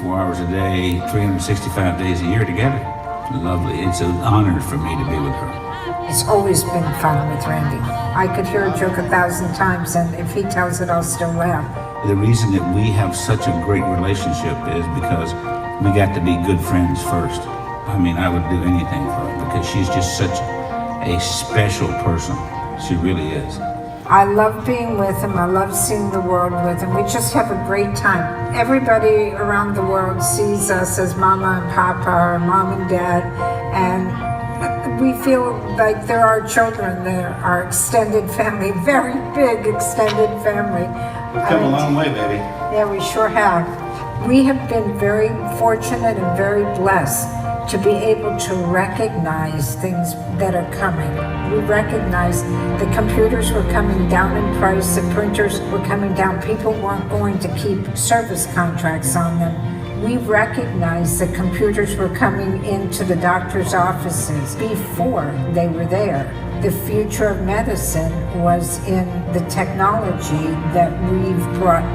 24 hours a day, 365 days a year together. Lovely. It's an honor for me to be with her. It's always been fun with Randy. I could hear a joke 1,000 times, and if he tells it, I'll still laugh. The reason that we have such a great relationship is because we got to be good friends first. I mean, I would do anything for her because she's just such a special person. She really is. I love being with him. I love seeing the world with him. We just have a great time. Everybody around the world sees us as Mama and Papa or Mom and Dad, and we feel like they're our children. They're our extended family, very big extended family. We've come a long way, baby. Yeah, we sure have. We have been very fortunate and very blessed to be able to recognize things that are coming. We recognize the computers were coming down in price, the printers were coming down, people weren't going to keep service contracts on them. We recognized that computers were coming into the doctor's offices before they were there. The future of medicine was in the technology that we've brought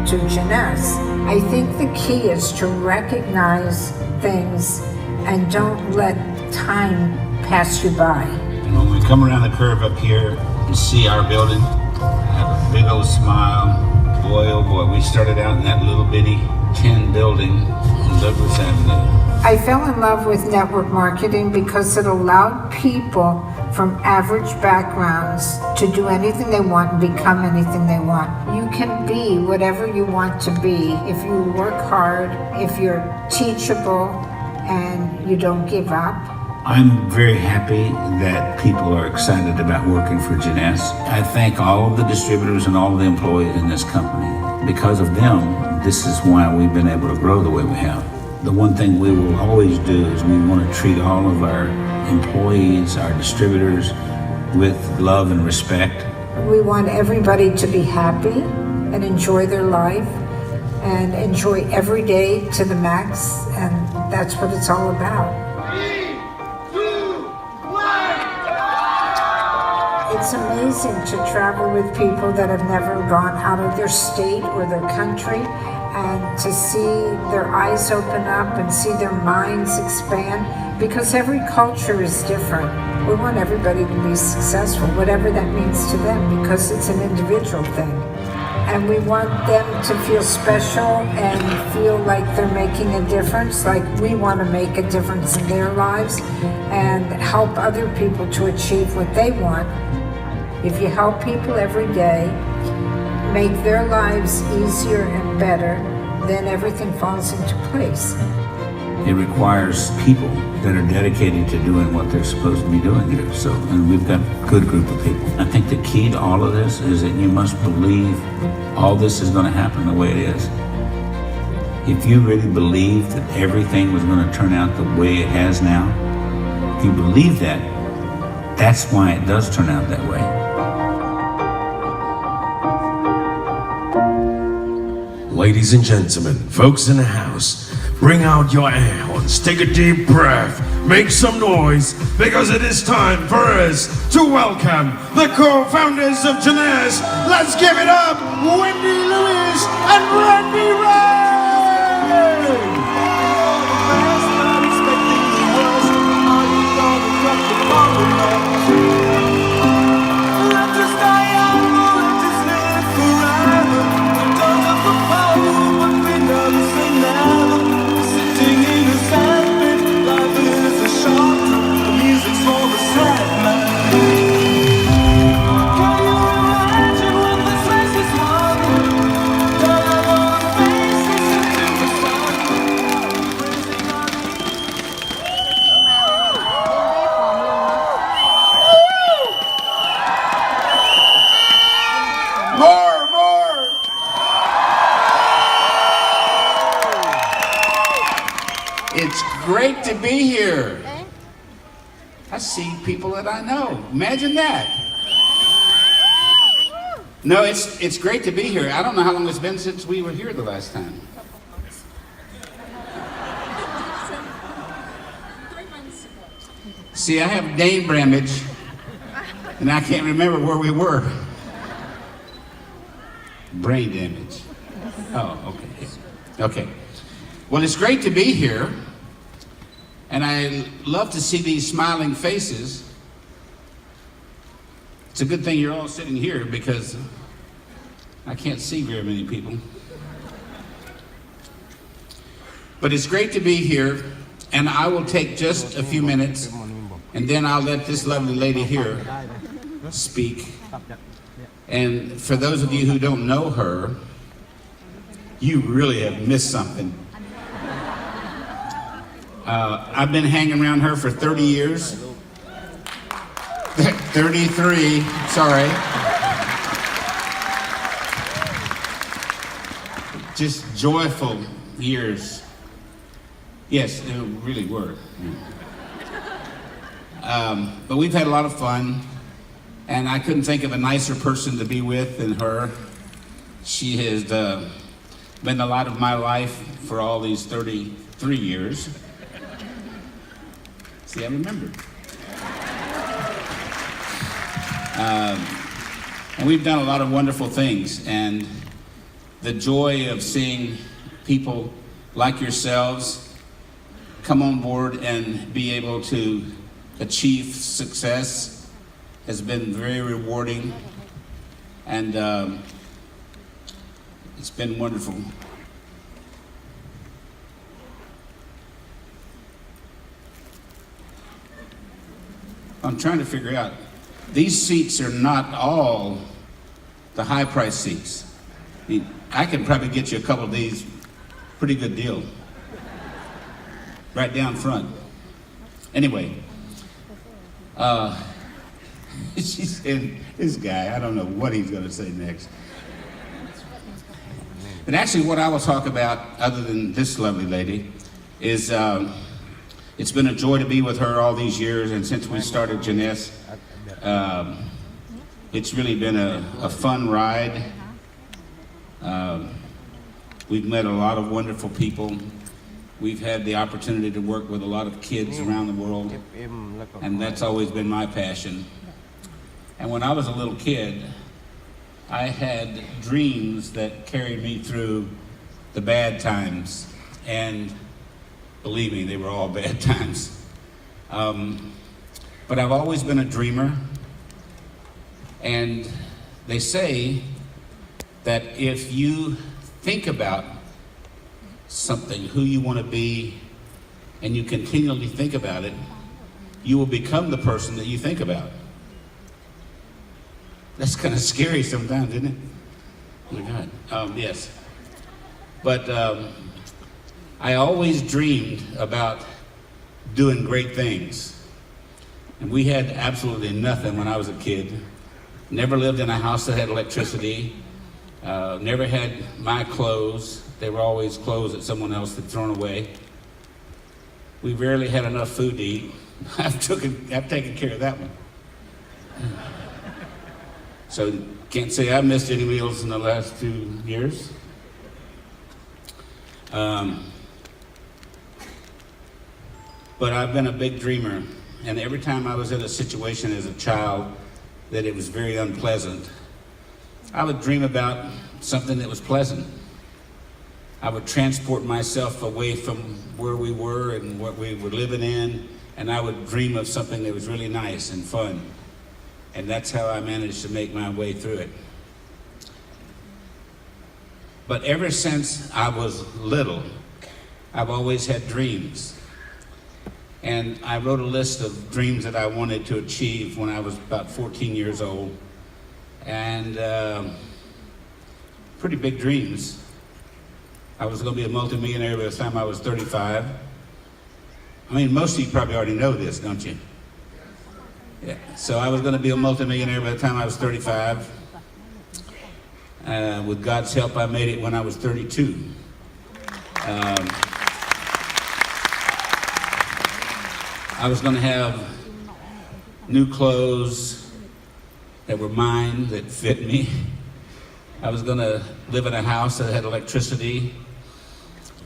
to Jeunesse. I think the key is to recognize things and don't let time pass you by. And when we come around the curve up here and see our building, I have a big old smile. Boy, oh boy, we started out in that little bitty tin building on Douglas Avenue. I fell in love with network marketing because it allowed people from average backgrounds to do anything they want and become anything they want. You can be whatever you want to be if you work hard, if you're teachable, and you don't give up. I'm very happy that people are excited about working for Jeunesse. I thank all of the distributors and all of the employees in this company. Because of them, this is why we've been able to grow the way we have. The one thing we will always do is we want to treat all of our employees, our distributors, with love and respect. We want everybody to be happy and enjoy their life and enjoy every day to the max, and that's what it's all about. 3, 2, 1. It's amazing to travel with people that have never gone out of their state or their country, and to see their eyes open up and see their minds expand, because every culture is different. We want everybody to be successful, whatever that means to them, because it's an individual thing. And we want them to feel special and feel like they're making a difference, like we want to make a difference in their lives and help other people to achieve what they want. If you help people every day, make their lives easier and better, then everything falls into place. It requires people that are dedicated to doing what they're supposed to be doing here. So, and we've got a good group of people. I think the key to all of this is that you must believe all this is going to happen the way it is. If you really believe that everything was going to turn out the way it has now, if you believe that, that's why it does turn out that way. Ladies and gentlemen, folks in the house, bring out your air horns, take a deep breath, make some noise, because it is time for us to welcome the co-founders of Jeunesse. Let's give it up, Wendy Lewis and Randy Ray! It's great to be here. I see people that I know. Imagine that. No, it's great to be here. I don't know how long it's been since we were here the last time. 3 months ago. See, I have name damage, and I can't remember where we were. Brain damage. Oh, okay. Okay. Well, it's great to be here, and I love to see these smiling faces. It's a good thing you're all sitting here because I can't see very many people. But it's great to be here, and I will take just a few minutes, and then I'll let this lovely lady here speak. And for those of you who don't know her, you really have missed something. I've been hanging around her for 30 years. 33, sorry. Just joyful years. Yes, they really were. But we've had a lot of fun, and I couldn't think of a nicer person to be with than her. She has been the light of my life for all these 33 years. See, I remembered. And we've done a lot of wonderful things, and the joy of seeing people like yourselves come on board and be able to achieve success has been very rewarding, and it's been wonderful. I'm trying to figure out, these seats are not all the high price seats. I mean, I could probably get you a couple of these, pretty good deal. Right down front. Anyway, she said, this guy, I don't know what he's gonna say next. But actually what I will talk about, other than this lovely lady, is it's been a joy to be with her all these years, and since we started Jeunesse, it's really been a fun ride. We've met a lot of wonderful people. We've had the opportunity to work with a lot of kids around the world, and that's always been my passion. And when I was a little kid, I had dreams that carried me through the bad times, and believe me, they were all bad times. But I've always been a dreamer, and they say that if you think about something, who you want to be, and you continually think about it, you will become the person that you think about. That's kind of scary sometimes, isn't it? Oh my God, yes. But I always dreamed about doing great things. And we had absolutely nothing when I was a kid. Never lived in a house that had electricity. Never had my clothes. They were always clothes that someone else had thrown away. We rarely had enough food to eat. I've taken care of that one. So can't say I've missed any meals in the last 2 years. But I've been a big dreamer, and every time I was in a situation as a child that it was very unpleasant, I would dream about something that was pleasant. I would transport myself away from where we were and what we were living in, and I would dream of something that was really nice and fun. And that's how I managed to make my way through it. But ever since I was little, I've always had dreams. And I wrote a list of dreams that I wanted to achieve when I was about 14 years old. And pretty big dreams. I was going to be a multimillionaire by the time I was 35. I mean, most of you probably already know this, don't you? Yeah. So I was going to be a multimillionaire by the time I was 35. With God's help, I made it when I was 32. I was going to have new clothes that were mine, that fit me. I was going to live in a house that had electricity.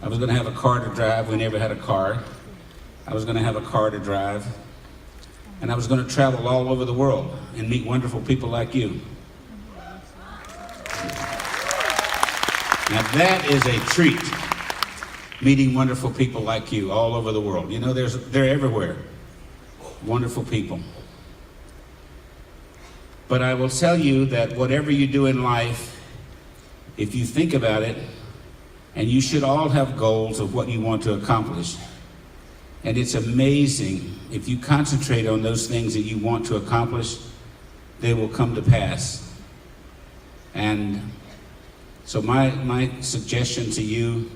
I was going to have a car to drive. We never had a car. I was going to have a car to drive. And I was going to travel all over the world and meet wonderful people like you. Now that is a treat. meeting wonderful people like you all over the world. You know, they're everywhere. Wonderful people. But I will tell you that whatever you do in life, if you think about it, and you should all have goals of what you want to accomplish. And it's amazing, if you concentrate on those things that you want to accomplish, they will come to pass. And so my suggestion to you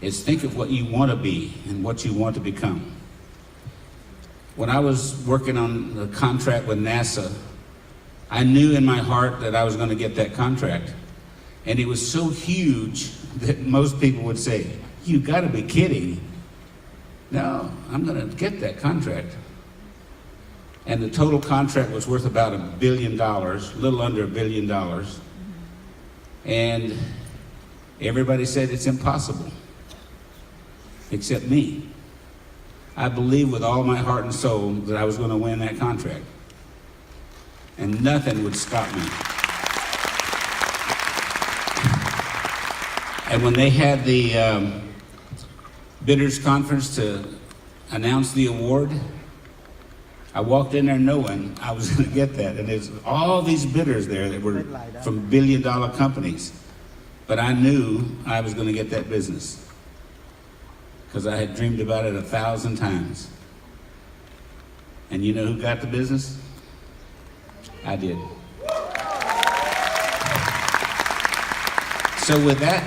is think of what you want to be and what you want to become. When I was working on the contract with NASA, I knew in my heart that I was going to get that contract. And it was so huge that most people would say, "You got to be kidding." No, I'm going to get that contract. And the total contract was worth about $1 billion, a little under $1 billion. And everybody said it's impossible, except me. I believed with all my heart and soul that I was going to win that contract. And nothing would stop me. And when they had the bidders conference to announce the award, I walked in there knowing I was going to get that. And there's all these bidders there that were from billion-dollar companies. But I knew I was going to get that business because I had dreamed about it 1,000 times. And you know who got the business? I did. So with that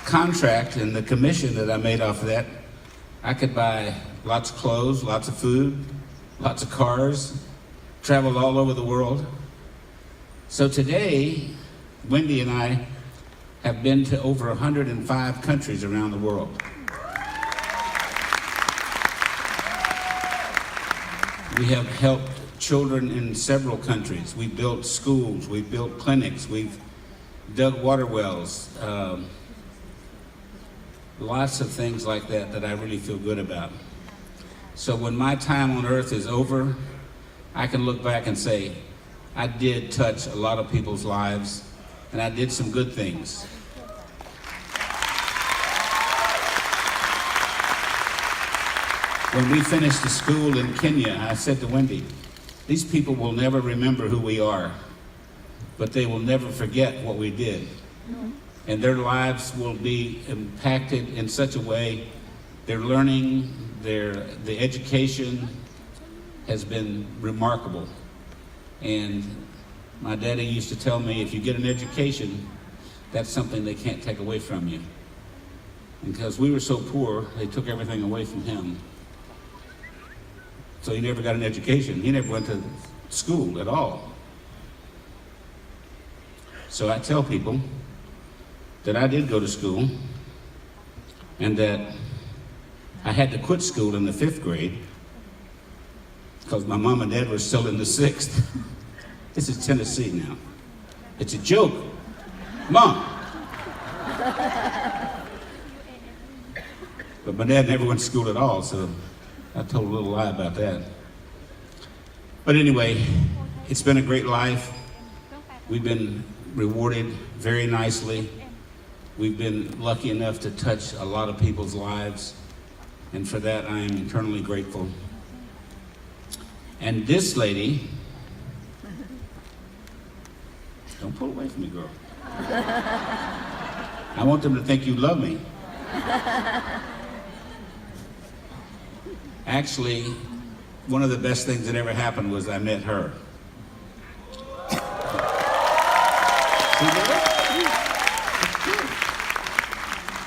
contract and the commission that I made off of that, I could buy lots of clothes, lots of food, lots of cars, travel all over the world. So today, Wendy and I have been to over 105 countries around the world. We have helped children in several countries. We built schools, we built clinics, we've dug water wells, lots of things like that I really feel good about. So when my time on earth is over, I can look back and say, I did touch a lot of people's lives, and I did some good things. When we finished the school in Kenya, I said to Wendy, these people will never remember who we are, but they will never forget what we did. And their lives will be impacted in such a way, their learning, the education has been remarkable. And my daddy used to tell me, if you get an education, that's something they can't take away from you. And because we were so poor, they took everything away from him. So he never got an education. He never went to school at all. So I tell people that I did go to school and that I had to quit school in the 5th grade because my mom and dad were still in the 6th. This is Tennessee now. It's a joke. Mom. But my dad never went to school at all, so I told a little lie about that. But anyway, it's been a great life. We've been rewarded very nicely. We've been lucky enough to touch a lot of people's lives, and for that I am eternally grateful. And this lady, don't pull away from me, girl. I want them to think you love me. Actually, one of the best things that ever happened was I met her.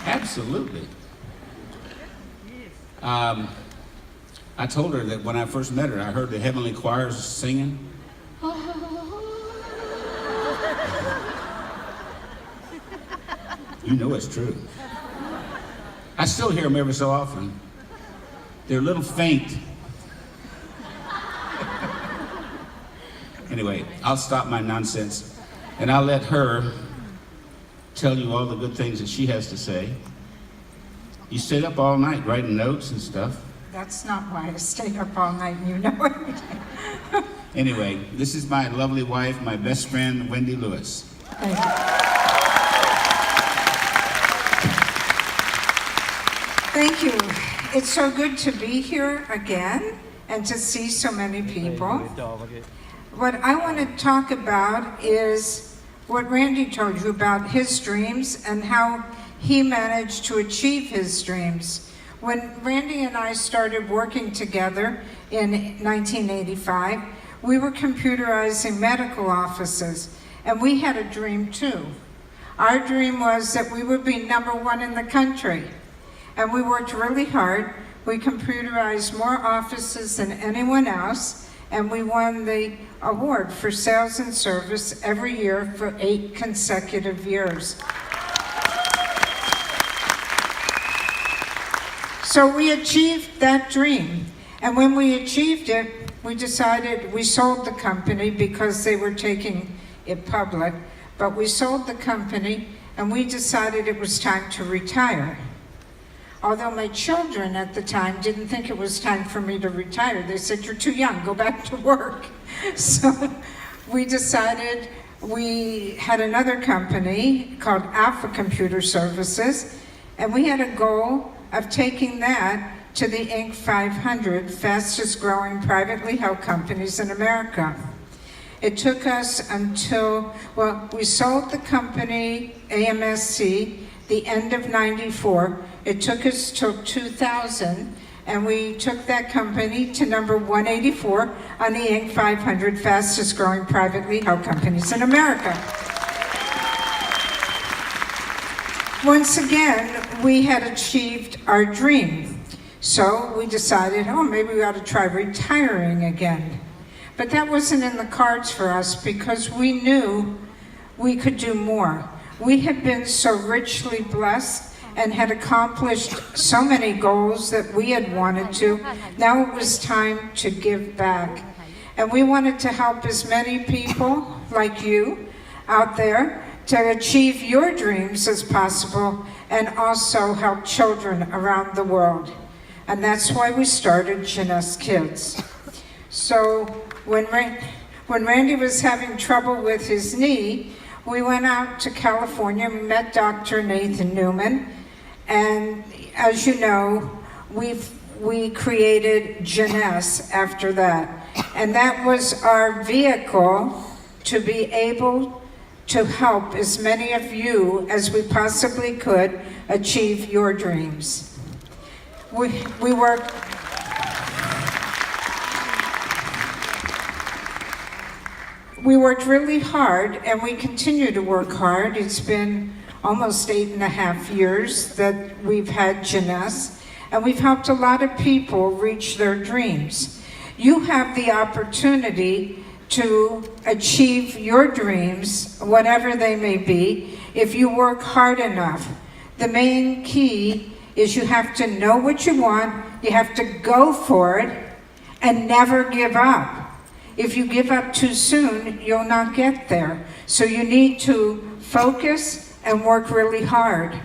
Absolutely. I told her that when I first met her, I heard the heavenly choirs singing. You know it's true. I still hear them every so often. They're a little faint. Anyway, I'll stop my nonsense and I'll let her tell you all the good things that she has to say. You stayed up all night writing notes and stuff. That's not why I stayed up all night, you know it. Anyway, this is my lovely wife, my best friend, Wendy Lewis. Thank you. Thank you. It's so good to be here again and to see so many people. What I want to talk about is what Randy told you about his dreams and how he managed to achieve his dreams. When Randy and I started working together in 1985, we were computerizing medical offices, and we had a dream too. Our dream was that we would be #1 in the country, and we worked really hard. We computerized more offices than anyone else, and we won the award for sales and service every year for 8 consecutive years. So we achieved that dream, and when we achieved it, we decided we sold the company because they were taking it public, but we sold the company and we decided it was time to retire. Although my children at the time didn't think it was time for me to retire. They said, "You're too young, go back to work." So we decided we had another company called Alpha Computer Services, and we had a goal of taking that to the Inc. 500 fastest growing privately held companies in America. It took us until, well, we sold the company, AMSC, the end of '94. It took us till 2000, and we took that company to number 184 on the Inc. 500 fastest growing privately held companies in America. Once again, we had achieved our dream. So we decided, oh, maybe we ought to try retiring again. But that wasn't in the cards for us because we knew we could do more. We had been so richly blessed and had accomplished so many goals that we had wanted to. Now it was time to give back. And we wanted to help as many people like you out there to achieve your dreams as possible and also help children around the world. And that's why we started Jeunesse Kids. So when Randy was having trouble with his knee, we went out to California, we met Dr. Nathan Newman, and as you know, we created Jeunesse after that. And that was our vehicle to be able to help as many of you as we possibly could achieve your dreams. We worked really hard, and we continue to work hard. It's been almost 8.5 years that we've had Jeunesse, and we've helped a lot of people reach their dreams. You have the opportunity to achieve your dreams, whatever they may be, if you work hard enough. The main key is you have to know what you want, you have to go for it, and never give up. If you give up too soon, you'll not get there. So you need to focus and work really hard.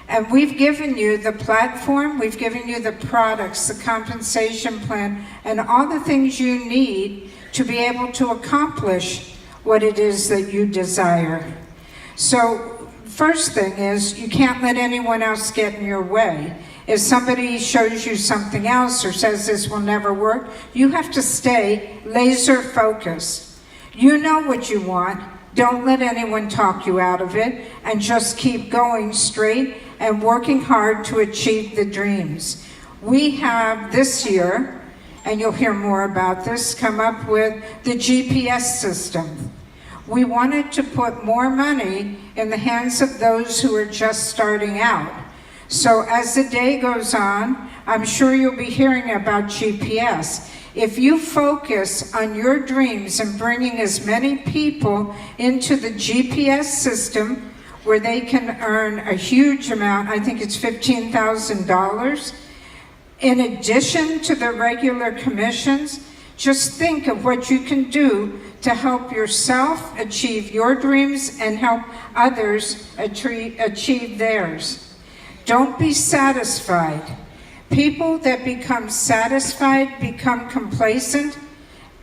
And we've given you the platform, we've given you the products, the compensation plan, and all the things you need to be able to accomplish what it is that you desire. So first thing is, you can't let anyone else get in your way. If somebody shows you something else or says this will never work, you have to stay laser focused. You know what you want. Don't let anyone talk you out of it, and just keep going straight and working hard to achieve the dreams. We have this year, and you'll hear more about this, come up with the GPS system. We wanted to put more money in the hands of those who are just starting out. So as the day goes on, I'm sure you'll be hearing about GPS. If you focus on your dreams and bringing as many people into the GPS system where they can earn a huge amount, I think it's $15,000, in addition to the regular commissions, just think of what you can do to help yourself achieve your dreams and help others achieve theirs. Don't be satisfied. People that become satisfied become complacent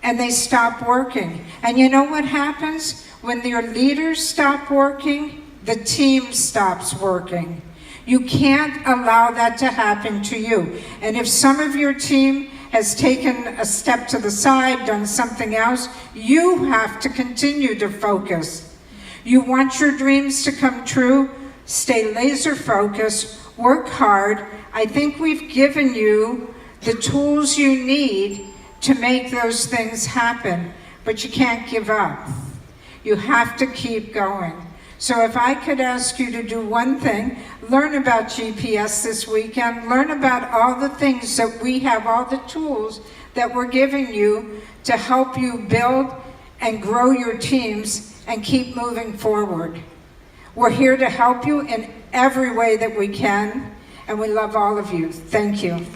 and they stop working. And you know what happens? When your leaders stop working, the team stops working. You can't allow that to happen to you. And if some of your team has taken a step to the side, done something else, you have to continue to focus. You want your dreams to come true? Stay laser focused, work hard. I think we've given you the tools you need to make those things happen, but you can't give up. You have to keep going. So if I could ask you to do one thing, learn about GPS this weekend, learn about all the things that we have, all the tools that we're giving you to help you build and grow your teams and keep moving forward. We're here to help you in every way that we can, and we love all of you. Thank you.